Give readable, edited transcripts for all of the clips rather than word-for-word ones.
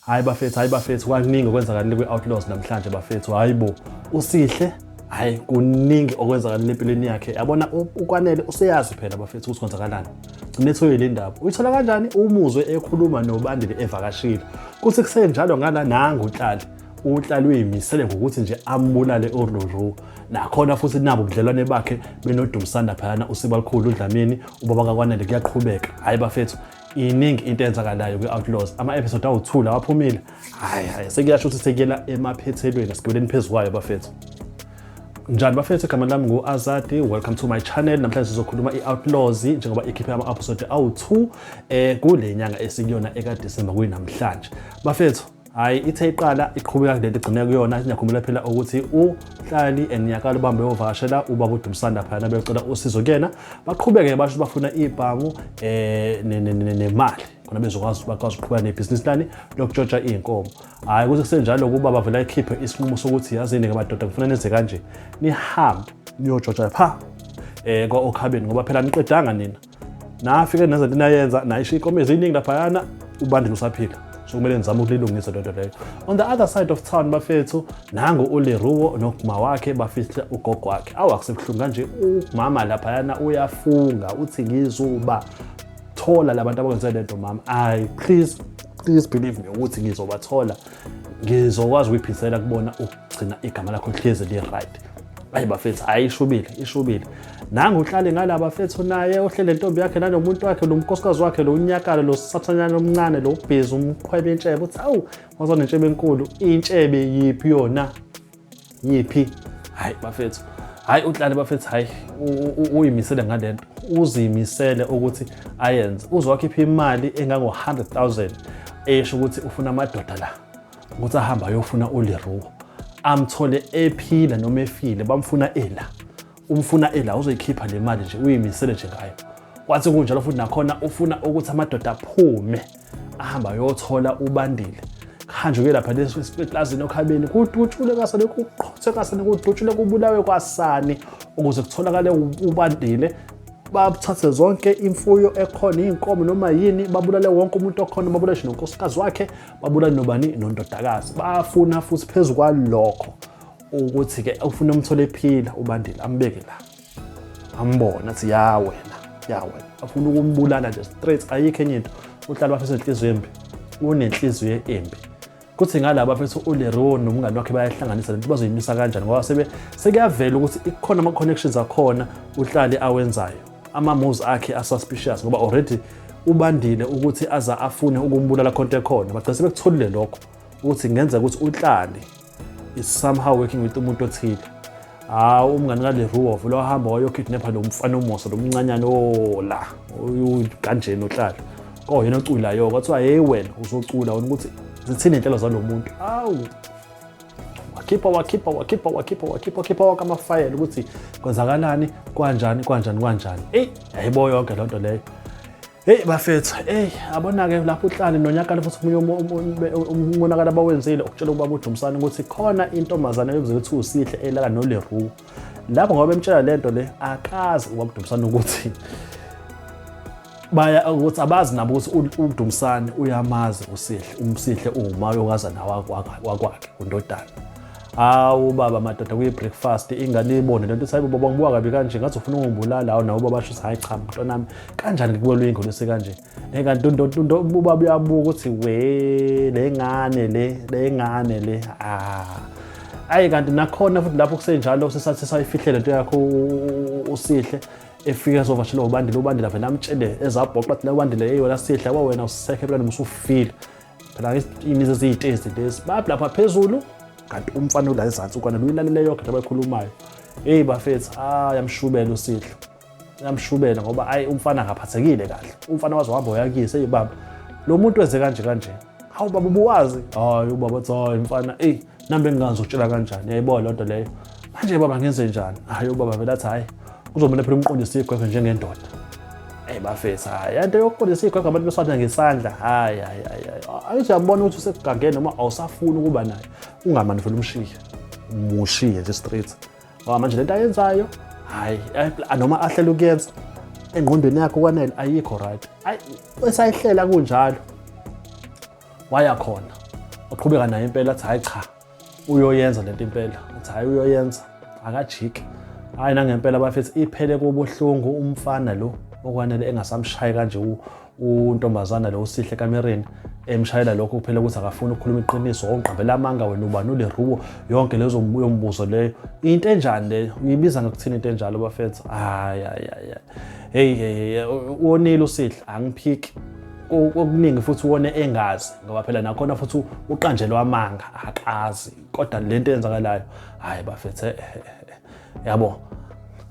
Hayi bafethu kwaningi okwenzakalile kwi-Outlaws namhlanje bafethu. Hayibo usihle hayi kuningi okwenzakalile empilweni yakhe. Yabona ukwanele useyazi phela bafethu ukuthi kwenzakalani. Gcinethoye le ndaba. Uyithola kanjani? Umuzwe ekhuluma noBandile evakashile. Kuthi kusenjalo ngala nanga uhlali uyimisele ngokuthi nje ambulale uRuru. Nakhona futhi nabo ubudlelwane bakhe benoDumsana phayana uSibalikhulu uDlamini ubaba kaKwanele kuyaqhubeka. Hayi bafethu iningi into eyenzakalayo kwi-Outlaws. Ama-episode awu2 la waphumile. Hayi sekuyasho ukuthi sekuyela emaphethelweni asigibeleni phezukwayo bafethu. Njani bafethu, igama lami ngu-Azadi. Welcome to my channel. Namhlanje sizokhuluma i-Outlaws njengoba ikhiphe ama-episode awu2 kule nyanga esikuyona ekaDisemba kuyinamhlanje. Bafethu hayi ithe iqala iqhubeka kulento igcine kuyona. Ngiyakhumbula phela ukuthi uhlali enyakalo bambe ovakashela ubaba uDumsana phana becela usizo kuyena. Baqhubeke basho bafuna ibhangu nemali khona bezokwazi ukuqhubeka nebhizinisi lani lokujoja inkomo. Hayi kuthi kusenjalo kuba bavela ikhiphe isinqumo sokuthi yazini ke madoda kufuna nenze kanje, nihambe niyojoja pha kwa-Okhabeni ngoba phela niqedanga nina. Nafike nenza into nayenza nayisho inkomo eziningi laphayana uBandile usaphila. So kumele nizame ukulilungisa lento leyo. On the other side of town bafethu nangu uLeruo noguma wakhe bafihla ugogo wakhe. Awakusebuhlungu kanje umama laphayana uyafunga uthi ngizuba thola labantu abakwenze lento mama. Please believe me ukuthi ngizobathola. Ngizokwazi ukuyiphisela kubona ukugcina igama lakho lihlezi li right. Hayi bafethu ishubile. Nangu uhlale ngala bafethu naye ohlele intombi yakhe nanomuntu wakhe lo nkosikazi wakhe lo unyakala lo sathanyana omncane lo ubhizi umkhwebe intshebe uthi awu wazona intshebe enkulu intshebe yiphi yona yiphi. Hayi bafethu uhlale bafethu uyimisele ngalento uzimisele ukuthi ayenze uzokhipha imali engango 100,000 esho ukuthi ufuna amadoda la ukuthi ahamba ayofuna uLeruo amthole ephila noma efile bamfuna umfuna uzoyikhipha le mali nje uyimisele nje ngayo. Kwathi kunjalo futhi nakhona ufuna ukuthi amadoda aphume ahamba ayothola uBandile khanjeke lapha lesplazini Okhabeni kudutshule kasane kuqhothe kasane kudutshule kubulawe kwasani ukuze kutholakale uBandile. Bathathe zonke imfuyo ekhona inkomo noma yini babulale wonke umuntu okhona babulale nonkosikazi wakhe babulale nobani nondodakazi. Bafuna futhi phezulu kwalokho ukuthi ke ufuna umthole ephila uBandile ambeke la ambona athi ya wena afuna ukumbulala nje straight ayikho enye into. Uhlala bafisa inhliziyo embi unenhliziyo embi. Kuthi ngalaba bafethu uLeruo nomngani wakhe bayahlanganisa lento bazoyimisa kanjani ngoba sekuyavela ukuthi ikhona ama connections akhona uhlale awenzayo. Ama moves akhe asuspicious ngoba already uBandile ukuthi aza afune ukumbulala khonto ekhona bagcina sebekutholile lokho ukuthi ngenza ukuthi uhlale is somehow working with umuntu othile. Umngani kaLeruo lo hamba wayokidnapha lo mfana omosa lo mncanyana ola kanjena uhlala yena oculayo kwathiwa hey wena uzocula wona ukuthi zithini inhlelo zalomuntu. Wakhipha wakamafayela ukuthi kwenzakalani kanjani. Yayibo yonke lento leyo. Bafethu abona-ke lapho uhlale nonyakala futhi umonakala abawenzile ukutshela ubaba uDumsana ukuthi khona intombazana yokuze ukuthi usihle elala noLeruo. Lapho ngoba bemtshela lento le akazi ubaba uDumsana ukuthi ukuthi abazi nabo ukuthi uDumsana uyamazi umsihle umayokazana wakwakhe undodana. Ubaba madoda kuyi-breakfast ingane ibone lento sayibo baba ngibuka kabi kanje ngathi ufuna ungibulala awu nawo baba basho hayi cha mntanami kanjani ngikubona ingane sekanje kanti ubaba uyabuka ukuthi we le ngane le kanti nakhona futhi lapho kusenjalo sesathi sayifihle lento yakho usihle efika sovashela uBandile lapha namtshele ezabhoqa bathi la uBandile yeyona sihle wena usisekhe phela musufile phela imizi eziyitezi lezi lapha phezulu kanti umfana ula ezantsi ukwana uyilalele yonke into abayikhulumayo. Bafethu yamshubela usihle yamshubela ngoba umfana akaphathekile kahle. Umfana wazi wahamba uyakise baba lo muntu wenze kanje hawu baba ubuwazi ubaba uthi mfana nambe engingazokutshela kanjani yayibona lento leyo manje baba ngenze njani. Ubaba vele athi hayi kuzomela phela umqondisi igwegwe njengendoda. Bafethu into yokuqondisa igwegwe abantu besatha ngesandla ayithi yabona ukuthi usekugangene noma awusafuni ukuba naye ungamani vele umushiye nje straight ngoba manje lento ayenzayo noma ahlele ukuyenza engqondweni yakhe kwanele ayikho right. Esayihlela kunjalo waya khona waqhubeka naye impela athi hayi cha uyoyenza lento impela athi hayi uyoyenza akajiki hayi nangempela bafethu iphele kubuhlungu umfana lo okwanele engasamshayi kanje untombazana lo usihle kamereni emshayela lokho kuphela ukuthi akafuni ukukhuluma iqiniso onqambela amanga wena ubani uleruwo yonke lezo yombuzo leyo into enjani leyo uyibiza ngokuthini into enjalo bafethu hayi hey wonile usihle angiphiki okuningi futhi uwone engazi ngoba phela nakhona futhi uqanjelwa amanga akazi kodwa lento eyenzakalayo hayi bafethu yabo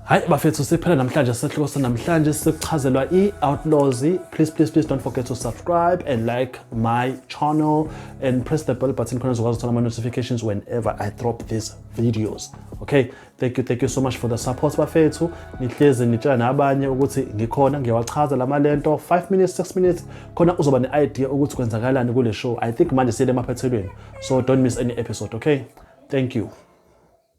hayi bafethu siphela namhlanje sihloko sanamhlanje sikuchazelwa i-Outlaws. Please don't forget to subscribe and like my channel and press the bell button khona uzokwazi ukuthola ama-notifications whenever I drop these videos. Okay, thank you so much for the support bafethu. Nihlezi nitshela nabanye ukuthi ngikhona ngiyawachaza lamalento 5 minutes 6 minutes khona uzoba ne-idea ukuthi kwenzakalani kule show. I think manje siyele emaphethelweni, so don't miss any episode. Okay, thank you.